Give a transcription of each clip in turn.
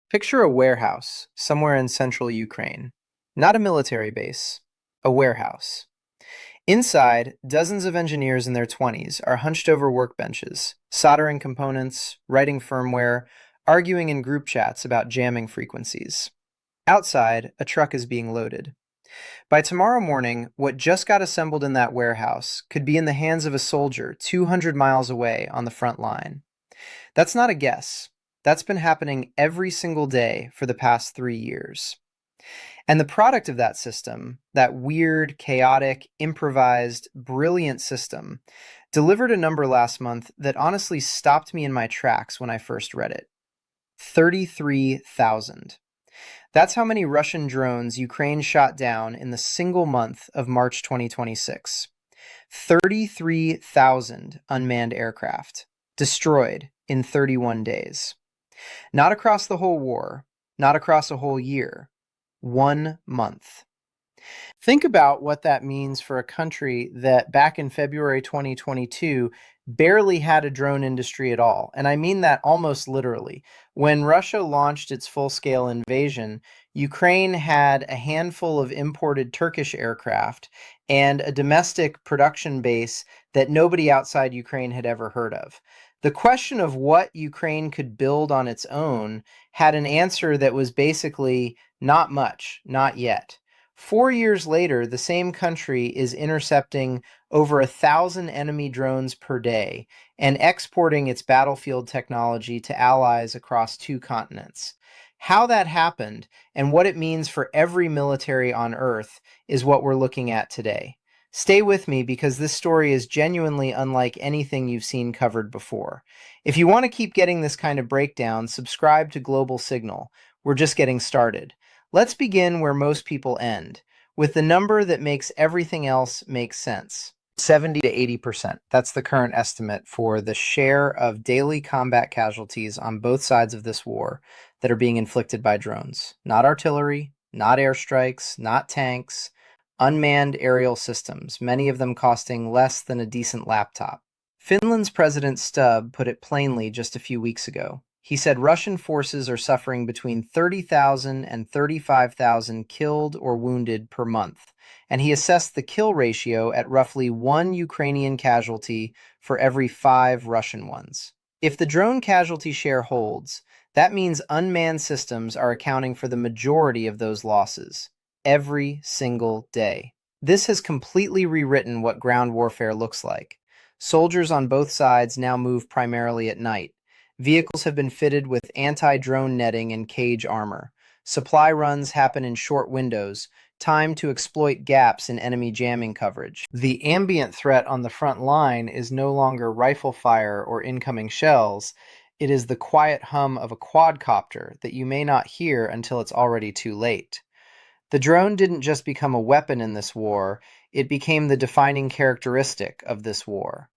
Picture a warehouse somewhere in central Ukraine. Not a military base, a warehouse. Inside, dozens of engineers in their 20s are hunched over workbenches, soldering components, writing firmware, arguing in group chats about jamming frequencies. Outside, a truck is being loaded. By tomorrow morning, what just got assembled in that warehouse could be in the hands of a soldier 200 miles away on the front line. That's not a guess. That's been happening every single day for the past 3 years. And the product of that system, that weird, chaotic, improvised, brilliant system, delivered a number last month that honestly stopped me in my tracks when I first read it. 33,000. That's how many Russian drones Ukraine shot down in the single month of March 2026. 33,000 unmanned aircraft, destroyed in 31 days. Not across the whole war, not across a whole year, 1 month. Think about what that means for a country that back in February 2022 barely had a drone industry at all. And I mean that almost literally. When Russia launched its full-scale invasion, Ukraine had a handful of imported Turkish aircraft and a domestic production base that nobody outside Ukraine had ever heard of. The question of what Ukraine could build on its own had an answer that was basically not much, not yet. 4 years later, the same country is intercepting over 1,000 enemy drones per day and exporting its battlefield technology to allies across 2 continents. How that happened and what it means for every military on Earth is what we're looking at today. Stay with me because this story is genuinely unlike anything you've seen covered before. If you want to keep getting this kind of breakdown, subscribe to Global Signal. We're just getting started. Let's begin where most people end, with the number that makes everything else make sense. 70 to 80%. That's the current estimate for the share of daily combat casualties on both sides of this war that are being inflicted by drones. Not artillery, not airstrikes, not tanks, unmanned aerial systems, many of them costing less than a decent laptop. Finland's President Stubb put it plainly just a few weeks ago. He said Russian forces are suffering between 30,000 and 35,000 killed or wounded per month, and he assessed the kill ratio at roughly 1 Ukrainian casualty for every 5 Russian ones. If the drone casualty share holds, that means unmanned systems are accounting for the majority of those losses, every single day. This has completely rewritten what ground warfare looks like. Soldiers on both sides now move primarily at night. Vehicles have been fitted with anti-drone netting and cage armor. Supply runs happen in short windows, timed to exploit gaps in enemy jamming coverage. The ambient threat on the front line is no longer rifle fire or incoming shells. It is the quiet hum of a quadcopter that you may not hear until it's already too late. The drone didn't just become a weapon in this war, it became the defining characteristic of this war.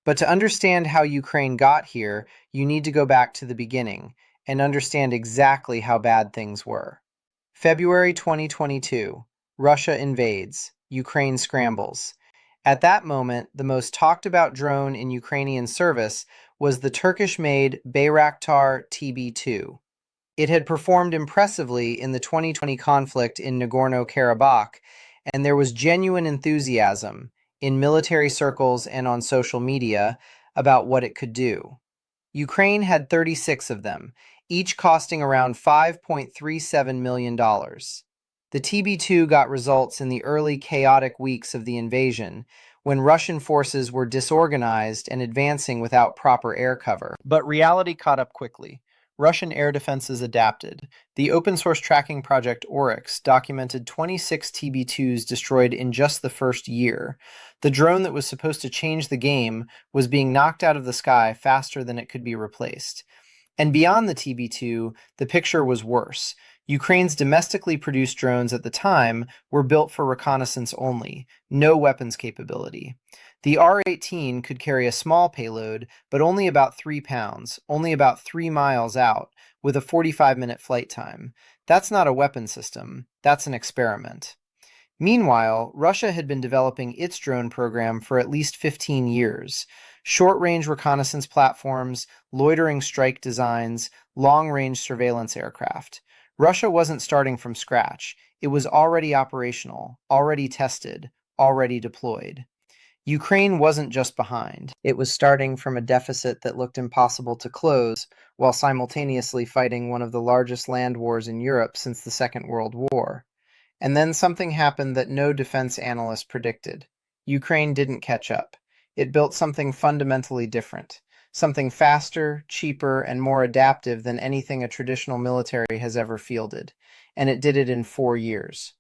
But to understand how Ukraine got here, you need to go back to the beginning and understand exactly how bad things were. February 2022, Russia invades, Ukraine scrambles. At that moment, the most talked about drone in Ukrainian service was the Turkish-made Bayraktar TB2. It had performed impressively in the 2020 conflict in Nagorno-Karabakh, and there was genuine enthusiasm in military circles and on social media about what it could do. Ukraine had 36 of them, each costing around $5.37 million. The TB2 got results in the early chaotic weeks of the invasion, when Russian forces were disorganized and advancing without proper air cover. But reality caught up quickly. Russian air defenses adapted. The open-source tracking project Oryx documented 26 TB2s destroyed in just the first year. The drone that was supposed to change the game was being knocked out of the sky faster than it could be replaced. And beyond the TB2, the picture was worse. Ukraine's domestically produced drones at the time were built for reconnaissance only, no weapons capability. The R-18 could carry a small payload, but only about 3 pounds, only about 3 miles out, with a 45-minute flight time. That's not a weapon system, that's an experiment. Meanwhile, Russia had been developing its drone program for at least 15 years. Short-range reconnaissance platforms, loitering strike designs, long-range surveillance aircraft. Russia wasn't starting from scratch. It was already operational, already tested, already deployed. Ukraine wasn't just behind. It was starting from a deficit that looked impossible to close, while simultaneously fighting one of the largest land wars in Europe since the Second World War. And then something happened that no defense analyst predicted. Ukraine didn't catch up. It built something fundamentally different, something faster, cheaper, and more adaptive than anything a traditional military has ever fielded. And it did it in 4 years.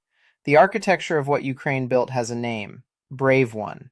The architecture of what Ukraine built has a name: Brave One.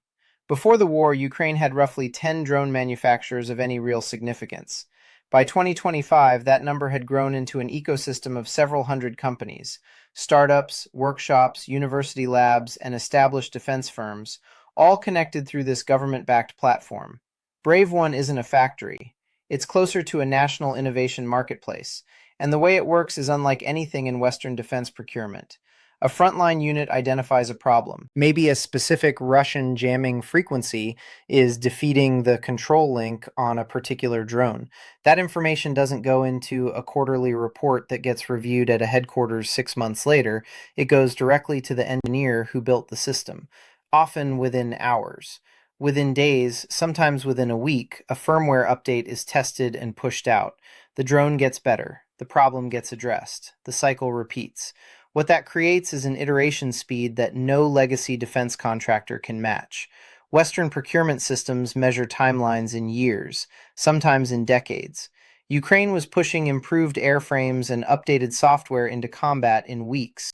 Before the war, Ukraine had roughly 10 drone manufacturers of any real significance. By 2025, that number had grown into an ecosystem of several hundred companies. Startups, workshops, university labs, and established defense firms, all connected through this government-backed platform. Brave One isn't a factory. It's closer to a national innovation marketplace, and the way it works is unlike anything in Western defense procurement. A frontline unit identifies a problem. Maybe a specific Russian jamming frequency is defeating the control link on a particular drone. That information doesn't go into a quarterly report that gets reviewed at a headquarters 6 months later. It goes directly to the engineer who built the system, often within hours. Within days, sometimes within a week, a firmware update is tested and pushed out. The drone gets better. The problem gets addressed. The cycle repeats. What that creates is an iteration speed that no legacy defense contractor can match. Western procurement systems measure timelines in years, sometimes in decades. Ukraine was pushing improved airframes and updated software into combat in weeks.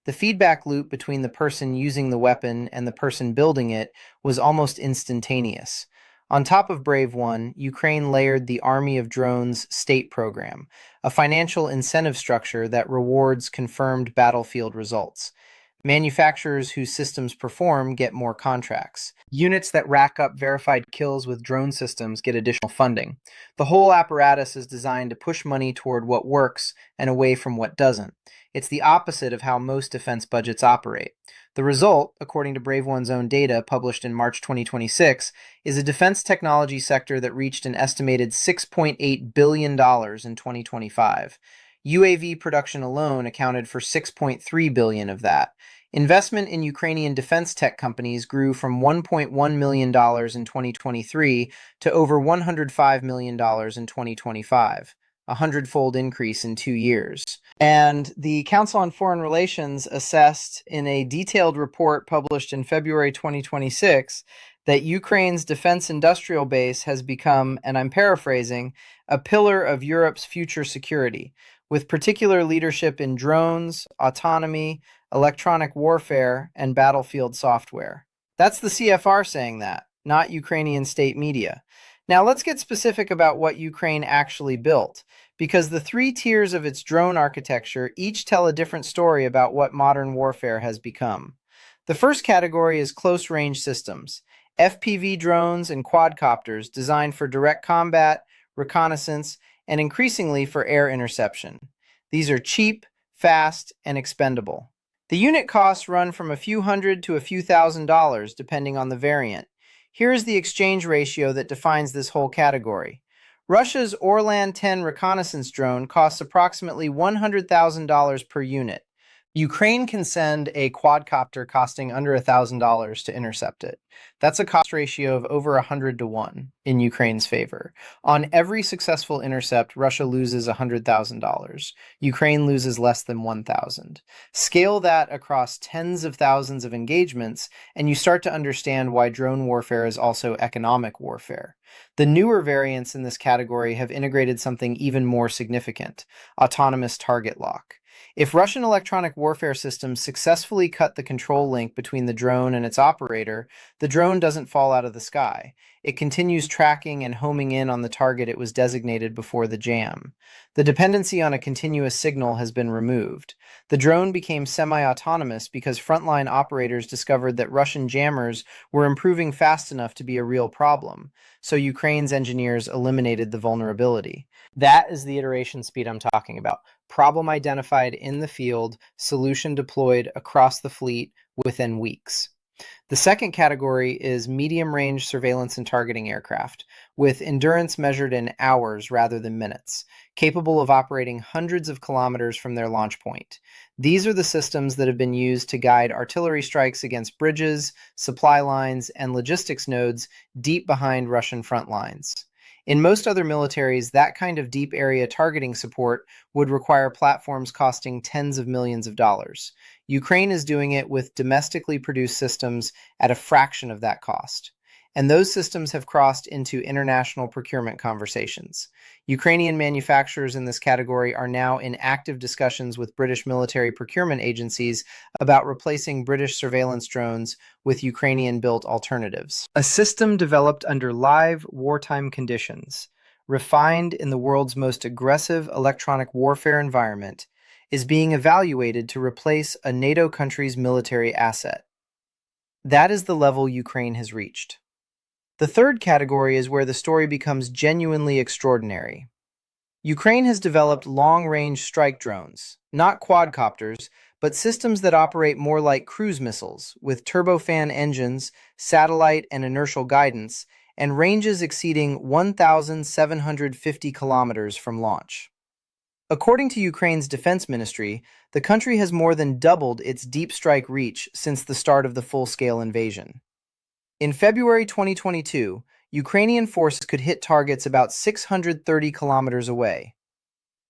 The feedback loop between the person using the weapon and the person building it was almost instantaneous. On top of Brave One, Ukraine layered the Army of Drones state program, a financial incentive structure that rewards confirmed battlefield results. Manufacturers whose systems perform get more contracts. Units that rack up verified kills with drone systems get additional funding. The whole apparatus is designed to push money toward what works and away from what doesn't. It's the opposite of how most defense budgets operate. The result, according to Brave One's own data published in March 2026, is a defense technology sector that reached an estimated $6.8 billion in 2025. UAV production alone accounted for $6.3 billion of that. Investment in Ukrainian defense tech companies grew from $1.1 million in 2023 to over $105 million in 2025, a hundredfold increase in 2 years. And the Council on Foreign Relations assessed in a detailed report published in February 2026 that Ukraine's defense industrial base has become, and I'm paraphrasing, a pillar of Europe's future security, with particular leadership in drones, autonomy, electronic warfare, and battlefield software. That's the CFR saying that, not Ukrainian state media. Now let's get specific about what Ukraine actually built, because the 3 tiers of its drone architecture each tell a different story about what modern warfare has become. The first category is close-range systems, FPV drones and quadcopters designed for direct combat, reconnaissance, and increasingly for air interception. These are cheap, fast, and expendable. The unit costs run from a few hundred to a few $1,000s depending on the variant. Here is the exchange ratio that defines this whole category. Russia's Orlan 10 reconnaissance drone costs approximately $100,000 per unit. Ukraine can send a quadcopter costing under $1,000 to intercept it. That's a cost ratio of over 100 to 1 in Ukraine's favor. On every successful intercept, Russia loses $100,000. Ukraine loses less than 1,000. Scale that across tens of thousands of engagements, and you start to understand why drone warfare is also economic warfare. The newer variants in this category have integrated something even more significant: autonomous target lock. If Russian electronic warfare systems successfully cut the control link between the drone and its operator, the drone doesn't fall out of the sky. It continues tracking and homing in on the target it was designated before the jam. The dependency on a continuous signal has been removed. The drone became semi-autonomous because frontline operators discovered that Russian jammers were improving fast enough to be a real problem, so Ukraine's engineers eliminated the vulnerability. That is the iteration speed I'm talking about. Problem identified in the field, solution deployed across the fleet within weeks. The second category is medium-range surveillance and targeting aircraft, with endurance measured in hours rather than minutes, capable of operating hundreds of kilometers from their launch point. These are the systems that have been used to guide artillery strikes against bridges, supply lines, and logistics nodes deep behind Russian front lines. In most other militaries, that kind of deep area targeting support would require platforms costing tens of millions of dollars. Ukraine is doing it with domestically produced systems at a fraction of that cost. And those systems have crossed into international procurement conversations. Ukrainian manufacturers in this category are now in active discussions with British military procurement agencies about replacing British surveillance drones with Ukrainian-built alternatives. A system developed under live wartime conditions, refined in the world's most aggressive electronic warfare environment, is being evaluated to replace a NATO country's military asset. That is the level Ukraine has reached. The third category is where the story becomes genuinely extraordinary. Ukraine has developed long-range strike drones, not quadcopters, but systems that operate more like cruise missiles, with turbofan engines, satellite and inertial guidance, and ranges exceeding 1,750 kilometers from launch. According to Ukraine's defense ministry, the country has more than doubled its deep strike reach since the start of the full-scale invasion. In February 2022, Ukrainian forces could hit targets about 630 kilometers away.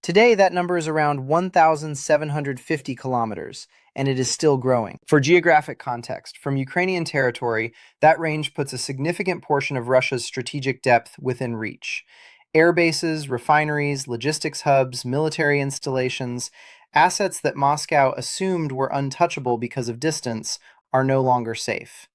Today, that number is around 1,750 kilometers, and it is still growing. For geographic context, from Ukrainian territory, that range puts a significant portion of Russia's strategic depth within reach. Air bases, refineries, logistics hubs, military installations, assets that Moscow assumed were untouchable because of distance, are no longer safe.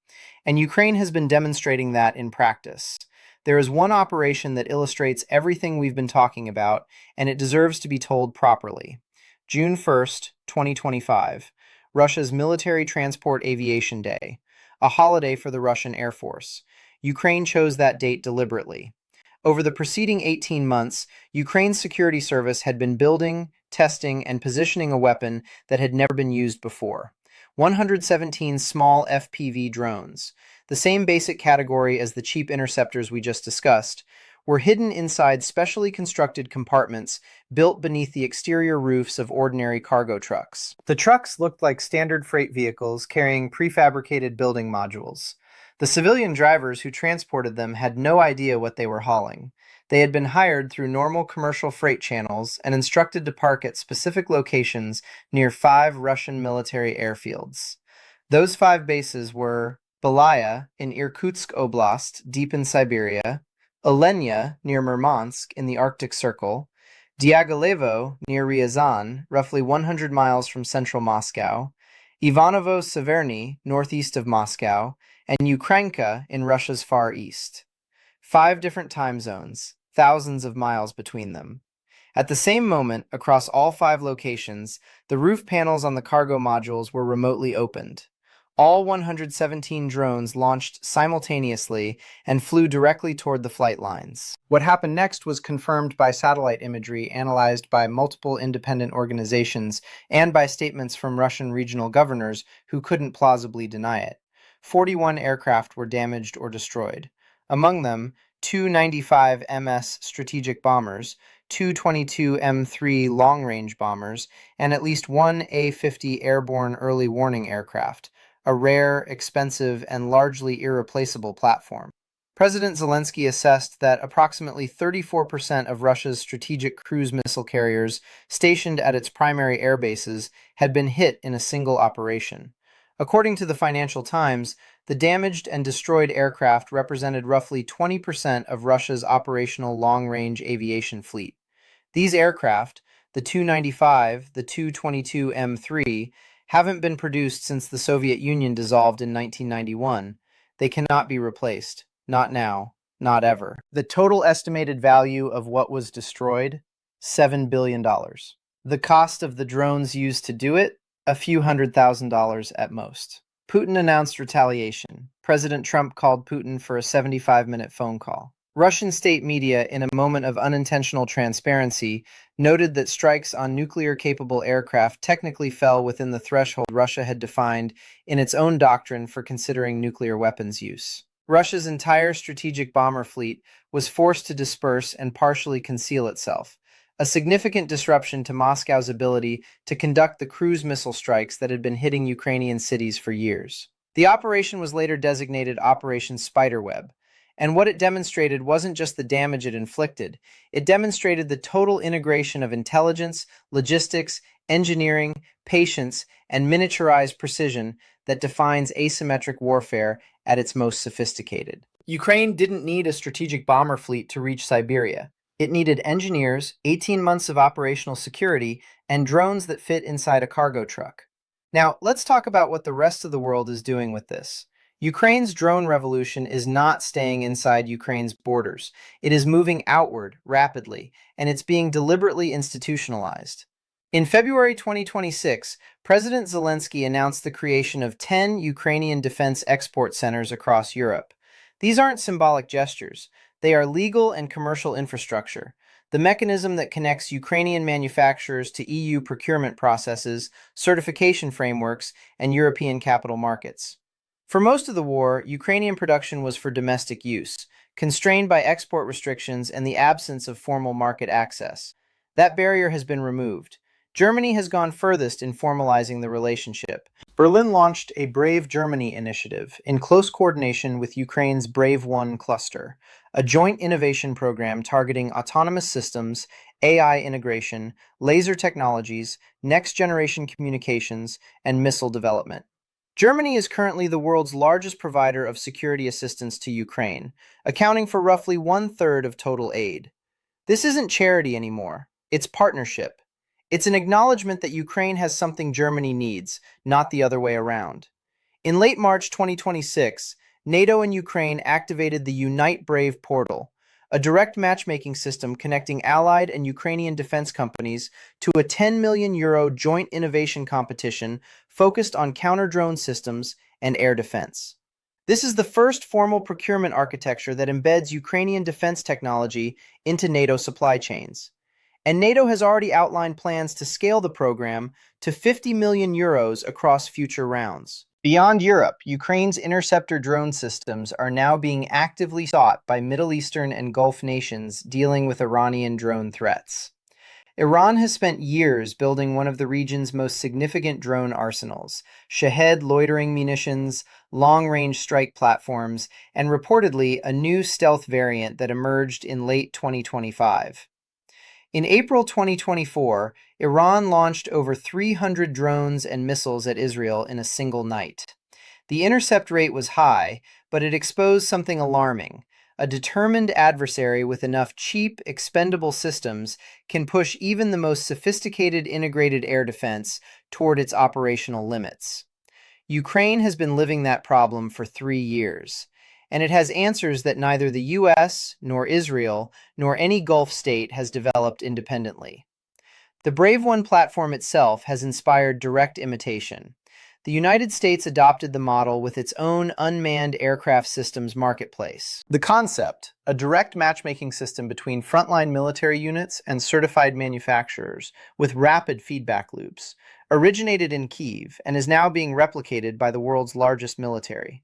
And Ukraine has been demonstrating that in practice. There is one operation that illustrates everything we've been talking about, and it deserves to be told properly. June 1st, 2025, Russia's Military Transport Aviation Day, a holiday for the Russian Air Force. Ukraine chose that date deliberately. Over the preceding 18 months, Ukraine's security service had been building, testing, and positioning a weapon that had never been used before. 117 small FPV drones, the same basic category as the cheap interceptors we just discussed, were hidden inside specially constructed compartments built beneath the exterior roofs of ordinary cargo trucks. The trucks looked like standard freight vehicles carrying prefabricated building modules. The civilian drivers who transported them had no idea what they were hauling. They had been hired through normal commercial freight channels and instructed to park at specific locations near 5 Russian military airfields. Those 5 bases were Belaya in Irkutsk Oblast, deep in Siberia, Olenya near Murmansk in the Arctic Circle, Diaghilevo near Ryazan, roughly 100 miles from central Moscow, Ivanovo-Severny, northeast of Moscow, and Ukrainka in Russia's far east. 5 different time zones, thousands of miles between them. At the same moment, across all 5 locations, the roof panels on the cargo modules were remotely opened. All 117 drones launched simultaneously and flew directly toward the flight lines. What happened next was confirmed by satellite imagery analyzed by multiple independent organizations and by statements from Russian regional governors who couldn't plausibly deny it. 41 aircraft were damaged or destroyed. Among them, 2 95 MS strategic bombers, 2 22 M3 long-range bombers, and at least 1 A-50 airborne early warning aircraft, a rare, expensive, and largely irreplaceable platform. President Zelensky assessed that approximately 34% of Russia's strategic cruise missile carriers stationed at its primary air bases had been hit in a single operation. According to the Financial Times, the damaged and destroyed aircraft represented roughly 20% of Russia's operational long-range aviation fleet. These aircraft, the Tu-95, the Tu-22 M3, haven't been produced since the Soviet Union dissolved in 1991. They cannot be replaced. Not now. Not ever. The total estimated value of what was destroyed? $7 billion. The cost of the drones used to do it? A few $100,000 at most. Putin announced retaliation. President Trump called Putin for a 75-minute phone call. Russian state media, in a moment of unintentional transparency, noted that strikes on nuclear-capable aircraft technically fell within the threshold Russia had defined in its own doctrine for considering nuclear weapons use. Russia's entire strategic bomber fleet was forced to disperse and partially conceal itself, a significant disruption to Moscow's ability to conduct the cruise missile strikes that had been hitting Ukrainian cities for years. The operation was later designated Operation Spiderweb, and what it demonstrated wasn't just the damage it inflicted, it demonstrated the total integration of intelligence, logistics, engineering, patience, and miniaturized precision that defines asymmetric warfare at its most sophisticated. Ukraine didn't need a strategic bomber fleet to reach Siberia. It needed engineers, 18 months of operational security, and drones that fit inside a cargo truck. Now, let's talk about what the rest of the world is doing with this. Ukraine's drone revolution is not staying inside Ukraine's borders. It is moving outward rapidly, and it's being deliberately institutionalized. In February 2026, President Zelensky announced the creation of 10 Ukrainian defense export centers across Europe. These aren't symbolic gestures. They are legal and commercial infrastructure, the mechanism that connects Ukrainian manufacturers to EU procurement processes, certification frameworks, and European capital markets. For most of the war, Ukrainian production was for domestic use, constrained by export restrictions and the absence of formal market access. That barrier has been removed. Germany has gone furthest in formalizing the relationship. Berlin launched a Brave Germany initiative in close coordination with Ukraine's Brave One cluster, a joint innovation program targeting autonomous systems, AI integration, laser technologies, next-generation communications, and missile development. Germany is currently the world's largest provider of security assistance to Ukraine, accounting for roughly one-third of total aid. This isn't charity anymore, it's partnership. It's an acknowledgement that Ukraine has something Germany needs, not the other way around. In late March 2026, NATO and Ukraine activated the Unite Brave portal, a direct matchmaking system connecting Allied and Ukrainian defense companies to a €10 million joint innovation competition focused on counter-drone systems and air defense. This is the first formal procurement architecture that embeds Ukrainian defense technology into NATO supply chains. And NATO has already outlined plans to scale the program to €50 million across future rounds. Beyond Europe, Ukraine's interceptor drone systems are now being actively sought by Middle Eastern and Gulf nations dealing with Iranian drone threats. Iran has spent years building one of the region's most significant drone arsenals, Shahed loitering munitions, long-range strike platforms, and reportedly a new stealth variant that emerged in late 2025. In April 2024, Iran launched over 300 drones and missiles at Israel in a single night. The intercept rate was high, but it exposed something alarming. A determined adversary with enough cheap, expendable systems can push even the most sophisticated integrated air defense toward its operational limits. Ukraine has been living that problem for 3 years, and it has answers that neither the US, nor Israel, nor any Gulf state has developed independently. The Brave One platform itself has inspired direct imitation. The United States adopted the model with its own unmanned aircraft systems marketplace. The concept, a direct matchmaking system between frontline military units and certified manufacturers with rapid feedback loops, originated in Kyiv and is now being replicated by the world's largest military.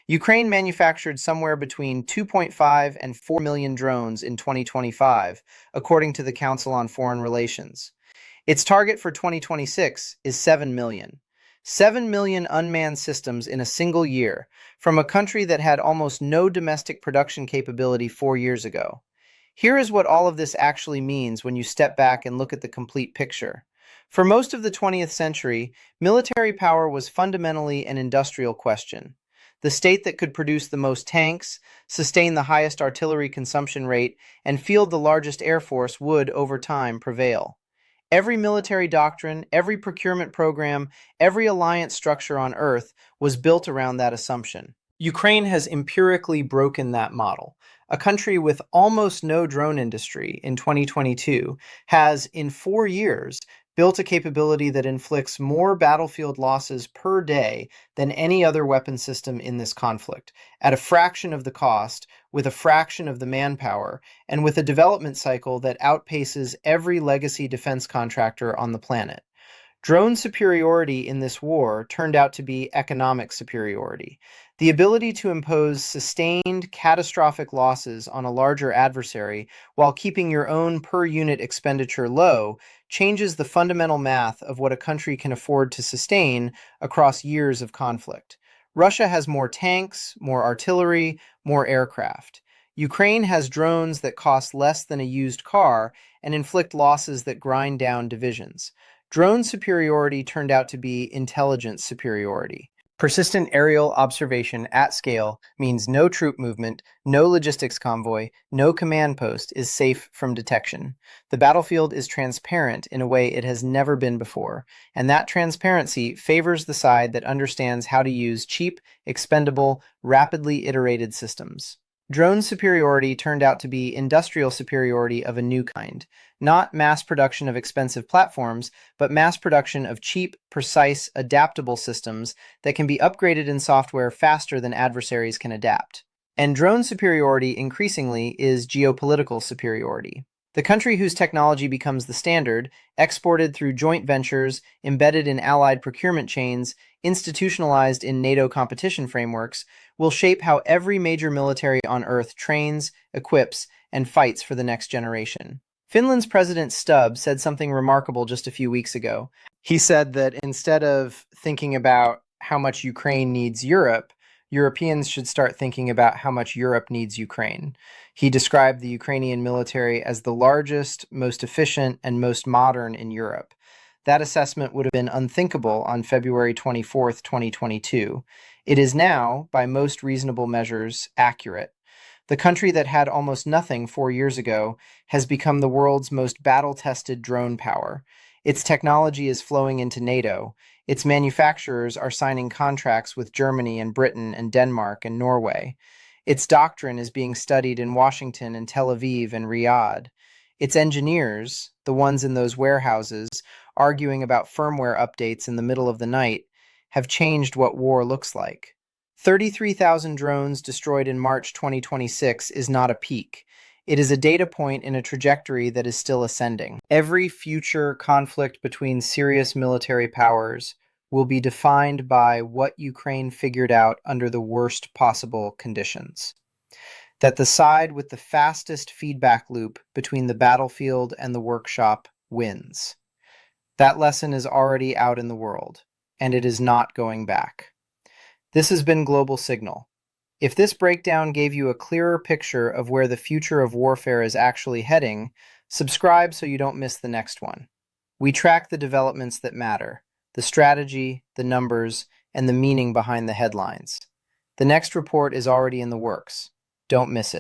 Ukraine manufactured somewhere between 2.5 and 4 million drones in 2025, according to the Council on Foreign Relations. Its target for 2026 is 7 million. 7 million unmanned systems in a single year, from a country that had almost no domestic production capability 4 years ago. Here is what all of this actually means when you step back and look at the complete picture. For most of the 20th century, military power was fundamentally an industrial question. The state that could produce the most tanks, sustain the highest artillery consumption rate, and field the largest air force would, over time, prevail. Every military doctrine, every procurement program, every alliance structure on Earth was built around that assumption. Ukraine has empirically broken that model. A country with almost no drone industry in 2022 has, in 4 years, built a capability that inflicts more battlefield losses per day than any other weapon system in this conflict, at a fraction of the cost, with a fraction of the manpower, and with a development cycle that outpaces every legacy defense contractor on the planet. Drone superiority in this war turned out to be economic superiority. The ability to impose sustained, catastrophic losses on a larger adversary while keeping your own per-unit expenditure low changes the fundamental math of what a country can afford to sustain across years of conflict. Russia has more tanks, more artillery, more aircraft. Ukraine has drones that cost less than a used car and inflict losses that grind down divisions. Drone superiority turned out to be intelligence superiority. Persistent aerial observation at scale means no troop movement, no logistics convoy, no command post is safe from detection. The battlefield is transparent in a way it has never been before, and that transparency favors the side that understands how to use cheap, expendable, rapidly iterated systems. Drone superiority turned out to be industrial superiority of a new kind. Not mass production of expensive platforms, but mass production of cheap, precise, adaptable systems that can be upgraded in software faster than adversaries can adapt. And drone superiority increasingly is geopolitical superiority. The country whose technology becomes the standard, exported through joint ventures, embedded in allied procurement chains, institutionalized in NATO competition frameworks, will shape how every major military on Earth trains, equips, and fights for the next generation. Finland's President Stubb said something remarkable just a few weeks ago. He said that instead of thinking about how much Ukraine needs Europe, Europeans should start thinking about how much Europe needs Ukraine. He described the Ukrainian military as the largest, most efficient, and most modern in Europe. That assessment would have been unthinkable on February 24, 2022. It is now, by most reasonable measures, accurate. The country that had almost nothing 4 years ago has become the world's most battle-tested drone power. Its technology is flowing into NATO. Its manufacturers are signing contracts with Germany and Britain and Denmark and Norway. Its doctrine is being studied in Washington and Tel Aviv and Riyadh. Its engineers, the ones in those warehouses, arguing about firmware updates in the middle of the night, have changed what war looks like. 33,000 drones destroyed in March 2026 is not a peak. It is a data point in a trajectory that is still ascending. Every future conflict between serious military powers will be defined by what Ukraine figured out under the worst possible conditions. That the side with the fastest feedback loop between the battlefield and the workshop wins. That lesson is already out in the world, and it is not going back. This has been Global Signal. If this breakdown gave you a clearer picture of where the future of warfare is actually heading, subscribe so you don't miss the next one. We track the developments that matter, the strategy, the numbers, and the meaning behind the headlines. The next report is already in the works. Don't miss it.